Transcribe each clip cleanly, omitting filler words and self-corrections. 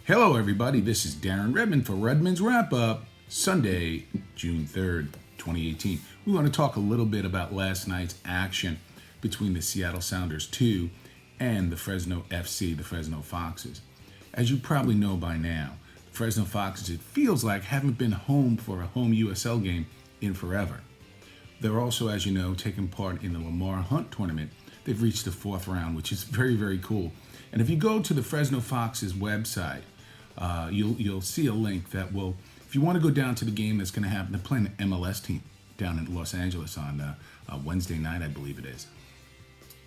Hello, everybody. This is Darren Redmond for Redmond's Wrap Up, Sunday, June 3rd, 2018. We want to talk a little bit about last night's action between the Seattle Sounders 2 and the Fresno FC, the Fresno Foxes. As you probably know by now, the Fresno Foxes, it feels like, haven't been home for a home USL game in forever. They're also, as you know, taking part in the Lamar Hunt tournament. They've reached the fourth round, which is very, very cool. And if you go to the Fresno Foxes website, you'll see a link that will, if you want to go down to the game that's going to happen, they're playing the MLS team down in Los Angeles on Wednesday night, I believe it is.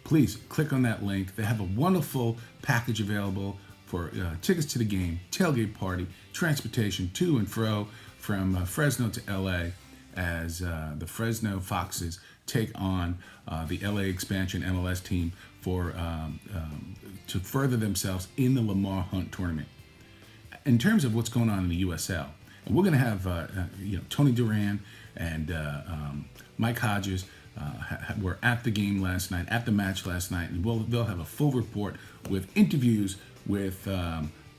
Please click on that link. They have a wonderful package available for tickets to the game, tailgate party, transportation to and fro from Fresno to LA as the Fresno Foxes take on the LA expansion MLS team for to further themselves in the Lamar Hunt tournament. In terms of what's going on in the USL, and we're going to have Tony Duran and Mike Hodges were at the game last night, at the match last night, and they'll have a full report with interviews with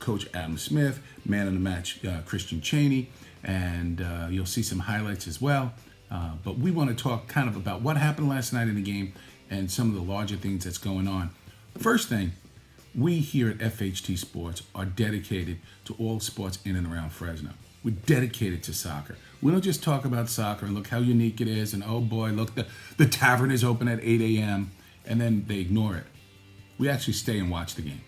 Coach Adam Smith, man of the match Christian Cheney, and you'll see some highlights as well. But we want to talk kind of about what happened last night in the game and some of the larger things that's going on. First thing, we here at FHT Sports are dedicated to all sports in and around Fresno. We're dedicated to soccer. We don't just talk about soccer and look how unique it is and, oh boy, look, the tavern is open at 8 a.m. and then they ignore it. We actually stay and watch the game.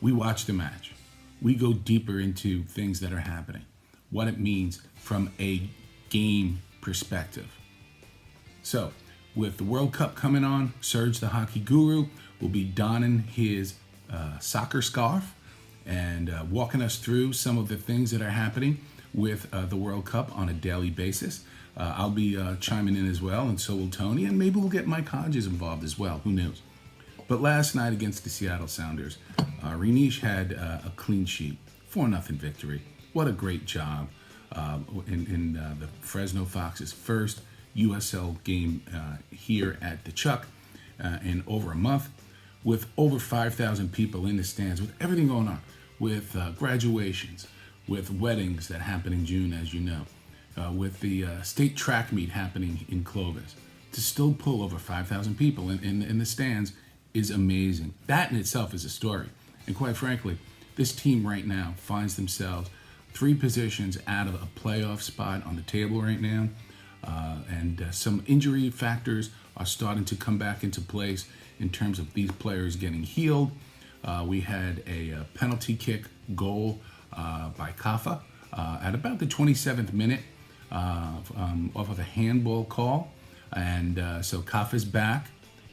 We watch the match. We go deeper into things that are happening, what it means from a game perspective. So, with the World Cup coming on, Serge the Hockey Guru will be donning his soccer scarf and walking us through some of the things that are happening with the World Cup on a daily basis. I'll be chiming in as well, and so will Tony, and maybe we'll get Mike Hodges involved as well. Who knows? But last night against the Seattle Sounders, Reinish had a clean sheet, 4-0 victory. What a great job in the Fresno Foxes' first USL game here at the Chuck in over a month, with over 5,000 people in the stands, with everything going on, with graduations, with weddings that happen in June, as you know, with the state track meet happening in Clovis. To still pull over 5,000 people in the stands is amazing. That in itself is a story. And quite frankly, this team right now finds themselves 3 positions out of a playoff spot on the table right now. And some injury factors are starting to come back into place in terms of these players getting healed. We had a penalty kick goal by Kafa at about the 27th minute off of a handball call. And so Kafa's back.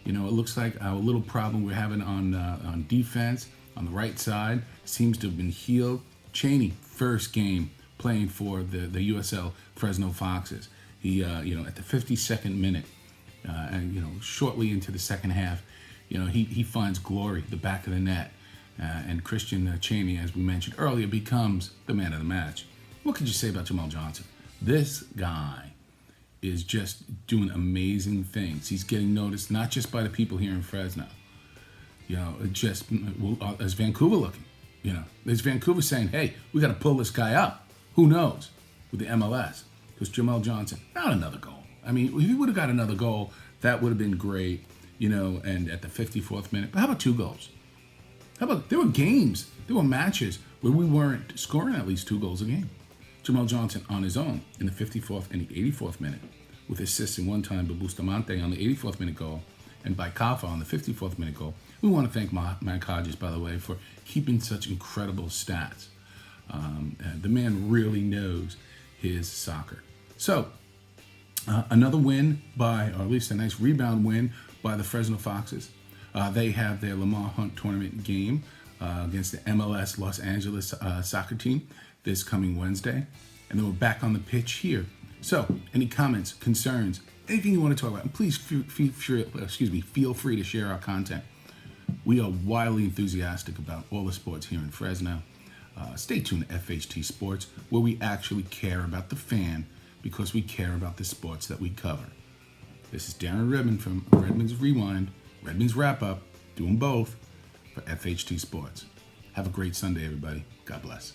You know, it looks like a little problem we're having on defense on the right side seems to have been healed. Cheney, first game playing for the USL Fresno Foxes. He, at the 52nd minute, and shortly into the second half, he finds glory, the back of the net, and Christian Cheney, as we mentioned earlier, becomes the man of the match. What could you say about Jamal Johnson? This guy is just doing amazing things. He's getting noticed not just by the people here in Fresno, as Vancouver looking. There's Vancouver saying, hey, we got to pull this guy up. Who knows with the MLS? Because Jamal Johnson, not another goal. I mean, if he would have got another goal, that would have been great, and at the 54th minute. But how about 2 goals? How about, there were games, there were matches where we weren't scoring at least 2 goals a game. Jamal Johnson on his own in the 54th and the 84th minute, with assists in one time by Bustamante on the 84th minute goal, and by Kafa on the 54th minute goal. We want to thank Mike Hodges, by the way, for keeping such incredible stats. The man really knows his soccer. So, another win or at least a nice rebound win by the Fresno Foxes. They have their Lamar Hunt tournament game against the MLS Los Angeles soccer team this coming Wednesday. And then we're back on the pitch here. So, any comments, concerns, anything you want to talk about, and please feel free to share our content. We are wildly enthusiastic about all the sports here in Fresno. Stay tuned to FHT Sports, where we actually care about the fan because we care about the sports that we cover. This is Darren Redmond from Redmond's Rewind, Redmond's Wrap Up, doing both for FHT Sports. Have a great Sunday, everybody. God bless.